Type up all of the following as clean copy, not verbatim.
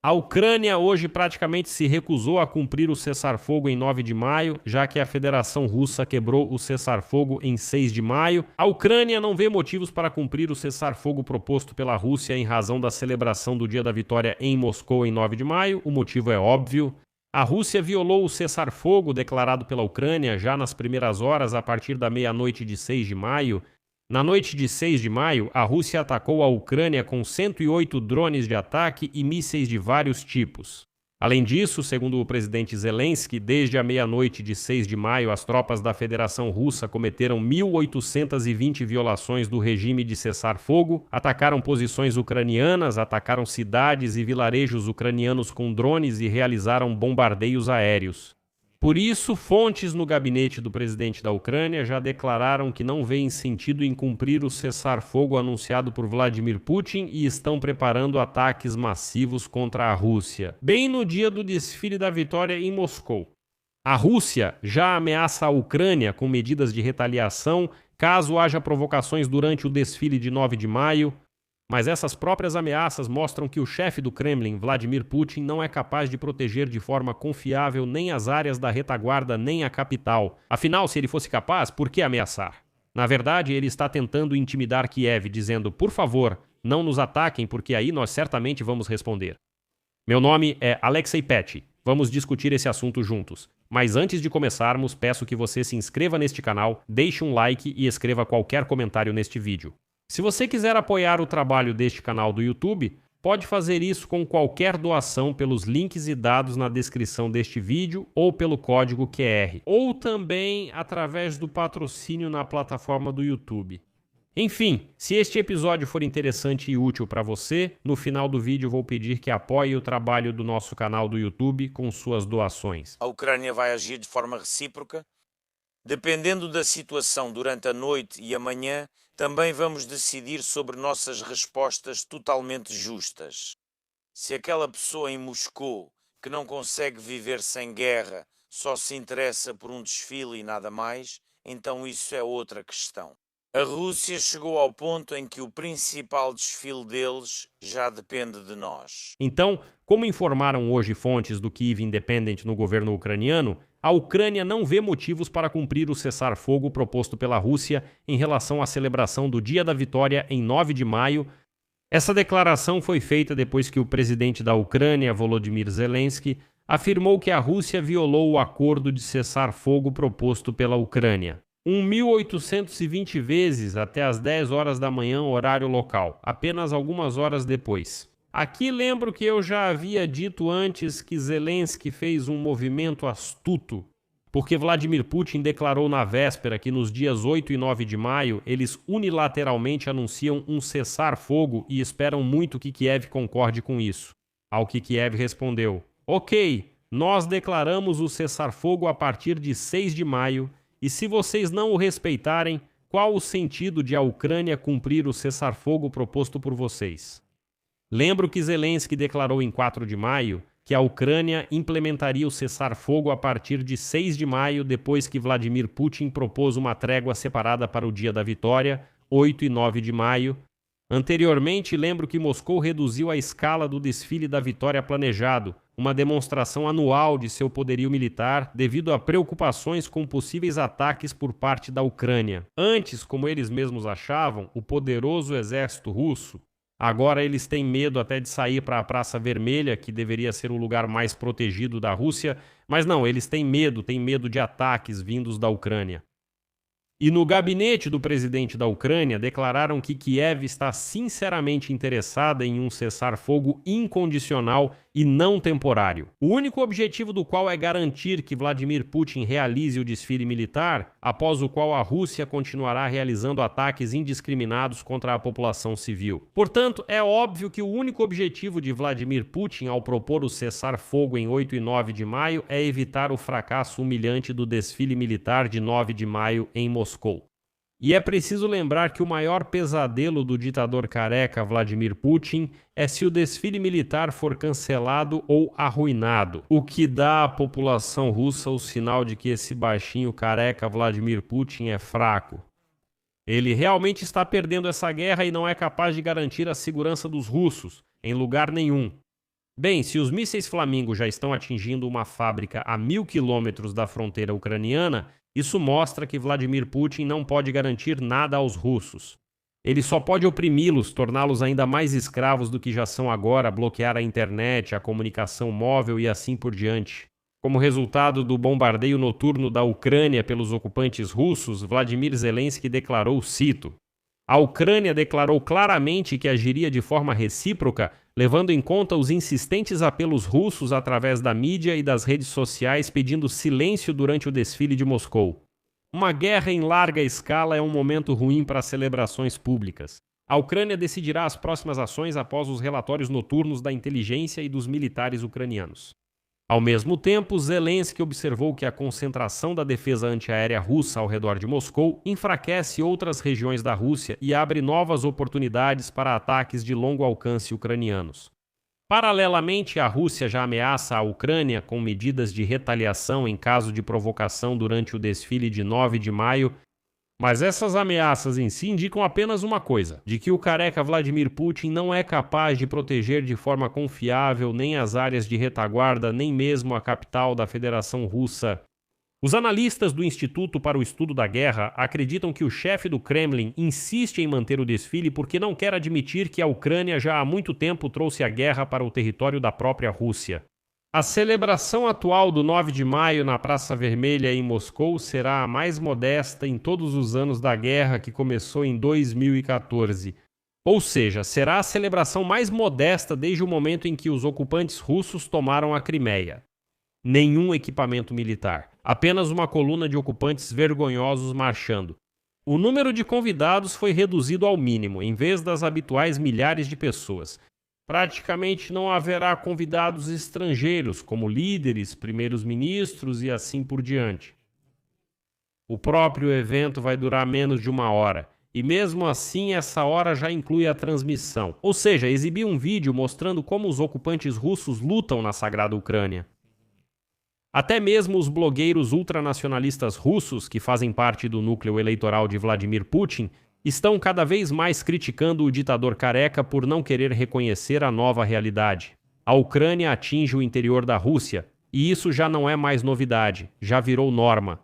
A Ucrânia hoje praticamente se recusou a cumprir o cessar-fogo em 9 de maio, já que a Federação Russa quebrou o cessar-fogo em 6 de maio. A Ucrânia não vê motivos para cumprir o cessar-fogo proposto pela Rússia em razão da celebração do Dia da Vitória em Moscou em 9 de maio. O motivo é óbvio. A Rússia violou o cessar-fogo declarado pela Ucrânia já nas primeiras horas a partir da meia-noite de 6 de maio. Na noite de 6 de maio, a Rússia atacou a Ucrânia com 108 drones de ataque e mísseis de vários tipos. Além disso, segundo o presidente Zelensky, desde a meia-noite de 6 de maio, as tropas da Federação Russa cometeram 1.820 violações do regime de cessar-fogo, atacaram posições ucranianas, atacaram cidades e vilarejos ucranianos com drones e realizaram bombardeios aéreos. Por isso, fontes no gabinete do presidente da Ucrânia já declararam que não veem sentido em cumprir o cessar-fogo anunciado por Vladimir Putin e estão preparando ataques massivos contra a Rússia, bem no dia do desfile da vitória em Moscou. A Rússia já ameaça a Ucrânia com medidas de retaliação caso haja provocações durante o desfile de 9 de maio. Mas essas próprias ameaças mostram que o chefe do Kremlin, Vladimir Putin, não é capaz de proteger de forma confiável nem as áreas da retaguarda nem a capital. Afinal, se ele fosse capaz, por que ameaçar? Na verdade, ele está tentando intimidar Kiev, dizendo, por favor, não nos ataquem porque aí nós certamente vamos responder. Meu nome é Alexei Petty. Vamos discutir esse assunto juntos. Mas antes de começarmos, peço que você se inscreva neste canal, deixe um like e escreva qualquer comentário neste vídeo. Se você quiser apoiar o trabalho deste canal do YouTube, pode fazer isso com qualquer doação pelos links e dados na descrição deste vídeo ou pelo código QR, ou também através do patrocínio na plataforma do YouTube. Enfim, se este episódio for interessante e útil para você, no final do vídeo vou pedir que apoie o trabalho do nosso canal do YouTube com suas doações. A Ucrânia vai agir de forma recíproca. Dependendo da situação durante a noite e a manhã, também vamos decidir sobre nossas respostas totalmente justas. Se aquela pessoa em Moscou que não consegue viver sem guerra só se interessa por um desfile e nada mais, então isso é outra questão. A Rússia chegou ao ponto em que o principal desfile deles já depende de nós. Então, como informaram hoje fontes do Kyiv Independent no governo ucraniano, a Ucrânia não vê motivos para cumprir o cessar-fogo proposto pela Rússia em relação à celebração do Dia da Vitória em 9 de maio. Essa declaração foi feita depois que o presidente da Ucrânia, Volodymyr Zelensky, afirmou que a Rússia violou o acordo de cessar-fogo proposto pela Ucrânia. 1.820 vezes até as 10 horas da manhã, horário local, apenas algumas horas depois. Aqui lembro que eu já havia dito antes que Zelensky fez um movimento astuto, porque Vladimir Putin declarou na véspera que nos dias 8 e 9 de maio eles unilateralmente anunciam um cessar-fogo e esperam muito que Kiev concorde com isso. Ao que Kiev respondeu, ok, nós declaramos o cessar-fogo a partir de 6 de maio e se vocês não o respeitarem, qual o sentido de a Ucrânia cumprir o cessar-fogo proposto por vocês? Lembro que Zelensky declarou em 4 de maio que a Ucrânia implementaria o cessar-fogo a partir de 6 de maio, depois que Vladimir Putin propôs uma trégua separada para o Dia da Vitória, 8 e 9 de maio. Anteriormente, lembro que Moscou reduziu a escala do desfile da Vitória planejado, uma demonstração anual de seu poderio militar devido a preocupações com possíveis ataques por parte da Ucrânia. Antes, como eles mesmos achavam, o poderoso exército russo. Agora eles têm medo até de sair para a Praça Vermelha, que deveria ser o lugar mais protegido da Rússia, mas não, eles têm medo de ataques vindos da Ucrânia. E no gabinete do presidente da Ucrânia declararam que Kiev está sinceramente interessada em um cessar-fogo incondicional e não temporário. O único objetivo do qual é garantir que Vladimir Putin realize o desfile militar, após o qual a Rússia continuará realizando ataques indiscriminados contra a população civil. Portanto, é óbvio que o único objetivo de Vladimir Putin ao propor o cessar-fogo em 8 e 9 de maio é evitar o fracasso humilhante do desfile militar de 9 de maio em Moscou. E é preciso lembrar que o maior pesadelo do ditador careca Vladimir Putin é se o desfile militar for cancelado ou arruinado, o que dá à população russa o sinal de que esse baixinho careca Vladimir Putin é fraco. Ele realmente está perdendo essa guerra e não é capaz de garantir a segurança dos russos, em lugar nenhum. Bem, se os mísseis Flamingo já estão atingindo uma fábrica a 1.000 quilômetros da fronteira ucraniana, isso mostra que Vladimir Putin não pode garantir nada aos russos. Ele só pode oprimi-los, torná-los ainda mais escravos do que já são agora, bloquear a internet, a comunicação móvel e assim por diante. Como resultado do bombardeio noturno da Ucrânia pelos ocupantes russos, Vladimir Zelensky declarou, cito, "A Ucrânia declarou claramente que agiria de forma recíproca, levando em conta os insistentes apelos russos através da mídia e das redes sociais pedindo silêncio durante o desfile de Moscou. Uma guerra em larga escala é um momento ruim para celebrações públicas. A Ucrânia decidirá as próximas ações após os relatórios noturnos da inteligência e dos militares ucranianos." Ao mesmo tempo, Zelensky observou que a concentração da defesa antiaérea russa ao redor de Moscou enfraquece outras regiões da Rússia e abre novas oportunidades para ataques de longo alcance ucranianos. Paralelamente, a Rússia já ameaça a Ucrânia com medidas de retaliação em caso de provocação durante o desfile de 9 de maio, mas essas ameaças em si indicam apenas uma coisa, de que o careca Vladimir Putin não é capaz de proteger de forma confiável nem as áreas de retaguarda, nem mesmo a capital da Federação Russa. Os analistas do Instituto para o Estudo da Guerra acreditam que o chefe do Kremlin insiste em manter o desfile porque não quer admitir que a Ucrânia já há muito tempo trouxe a guerra para o território da própria Rússia. A celebração atual do 9 de maio na Praça Vermelha em Moscou será a mais modesta em todos os anos da guerra que começou em 2014. Ou seja, será a celebração mais modesta desde o momento em que os ocupantes russos tomaram a Crimeia. Nenhum equipamento militar, apenas uma coluna de ocupantes vergonhosos marchando. O número de convidados foi reduzido ao mínimo, em vez das habituais milhares de pessoas. Praticamente não haverá convidados estrangeiros, como líderes, primeiros ministros e assim por diante. O próprio evento vai durar menos de 1 hora, e mesmo assim essa hora já inclui a transmissão, ou seja, exibir um vídeo mostrando como os ocupantes russos lutam na sagrada Ucrânia. Até mesmo os blogueiros ultranacionalistas russos, que fazem parte do núcleo eleitoral de Vladimir Putin, estão cada vez mais criticando o ditador careca por não querer reconhecer a nova realidade. A Ucrânia atinge o interior da Rússia, e isso já não é mais novidade, já virou norma.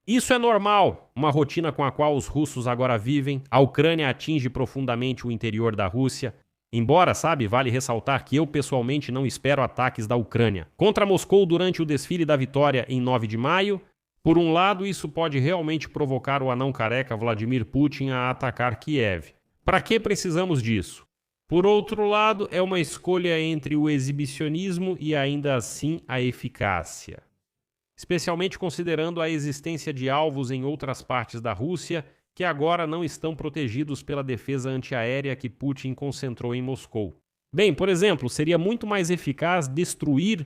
Isso é normal, uma rotina com a qual os russos agora vivem. A Ucrânia atinge profundamente o interior da Rússia. Embora, vale ressaltar que eu pessoalmente não espero ataques da Ucrânia contra Moscou durante o desfile da vitória em 9 de maio. Por um lado, isso pode realmente provocar o anão careca Vladimir Putin a atacar Kiev. Para que precisamos disso? Por outro lado, é uma escolha entre o exibicionismo e ainda assim a eficácia. Especialmente considerando a existência de alvos em outras partes da Rússia que agora não estão protegidos pela defesa antiaérea que Putin concentrou em Moscou. Bem, por exemplo, seria muito mais eficaz destruir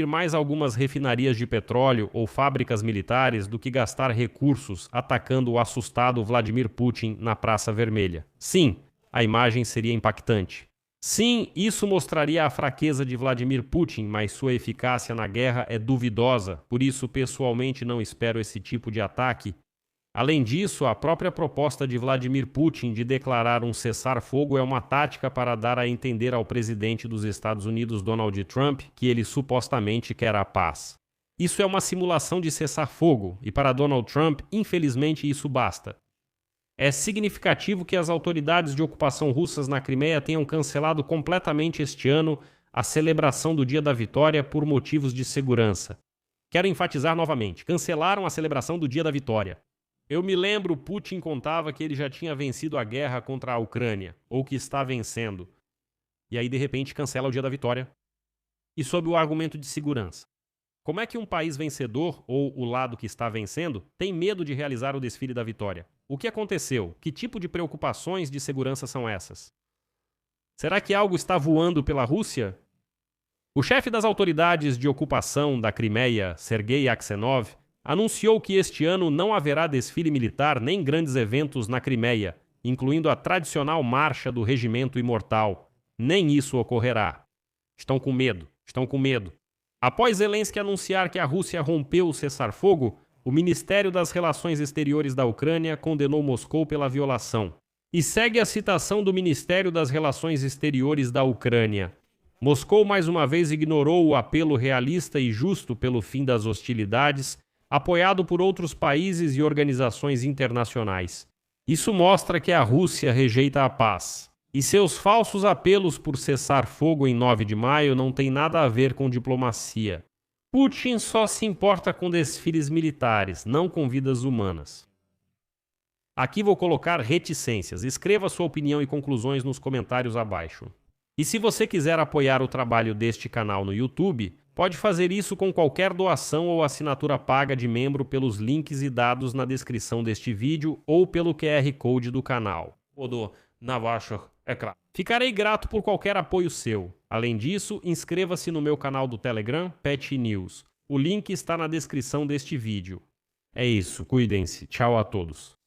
mais algumas refinarias de petróleo ou fábricas militares do que gastar recursos atacando o assustado Vladimir Putin na Praça Vermelha. Sim, a imagem seria impactante. Sim, isso mostraria a fraqueza de Vladimir Putin, mas sua eficácia na guerra é duvidosa, por isso pessoalmente não espero esse tipo de ataque. Além disso, a própria proposta de Vladimir Putin de declarar um cessar-fogo é uma tática para dar a entender ao presidente dos Estados Unidos, Donald Trump, que ele supostamente quer a paz. Isso é uma simulação de cessar-fogo, e para Donald Trump, infelizmente, isso basta. É significativo que as autoridades de ocupação russas na Crimeia tenham cancelado completamente este ano a celebração do Dia da Vitória por motivos de segurança. Quero enfatizar novamente, cancelaram a celebração do Dia da Vitória. Eu me lembro, Putin contava que ele já tinha vencido a guerra contra a Ucrânia, ou que está vencendo. E aí, de repente, cancela o Dia da Vitória. E sob o argumento de segurança. Como é que um país vencedor, ou o lado que está vencendo, tem medo de realizar o desfile da vitória? O que aconteceu? Que tipo de preocupações de segurança são essas? Será que algo está voando pela Rússia? O chefe das autoridades de ocupação da Crimeia, Sergei Aksenov, anunciou que este ano não haverá desfile militar nem grandes eventos na Crimeia, incluindo a tradicional marcha do Regimento Imortal. Nem isso ocorrerá. Estão com medo. Após Zelensky anunciar que a Rússia rompeu o cessar-fogo, o Ministério das Relações Exteriores da Ucrânia condenou Moscou pela violação. E segue a citação do Ministério das Relações Exteriores da Ucrânia. Moscou mais uma vez ignorou o apelo realista e justo pelo fim das hostilidades, apoiado por outros países e organizações internacionais. Isso mostra que a Rússia rejeita a paz. E seus falsos apelos por cessar fogo em 9 de maio não têm nada a ver com diplomacia. Putin só se importa com desfiles militares, não com vidas humanas. Aqui vou colocar reticências. Escreva sua opinião e conclusões nos comentários abaixo. E se você quiser apoiar o trabalho deste canal no YouTube, pode fazer isso com qualquer doação ou assinatura paga de membro pelos links e dados na descrição deste vídeo ou pelo QR Code do canal. Ficarei grato por qualquer apoio seu. Além disso, inscreva-se no meu canal do Telegram, Pet News. O link está na descrição deste vídeo. É isso, cuidem-se. Tchau a todos.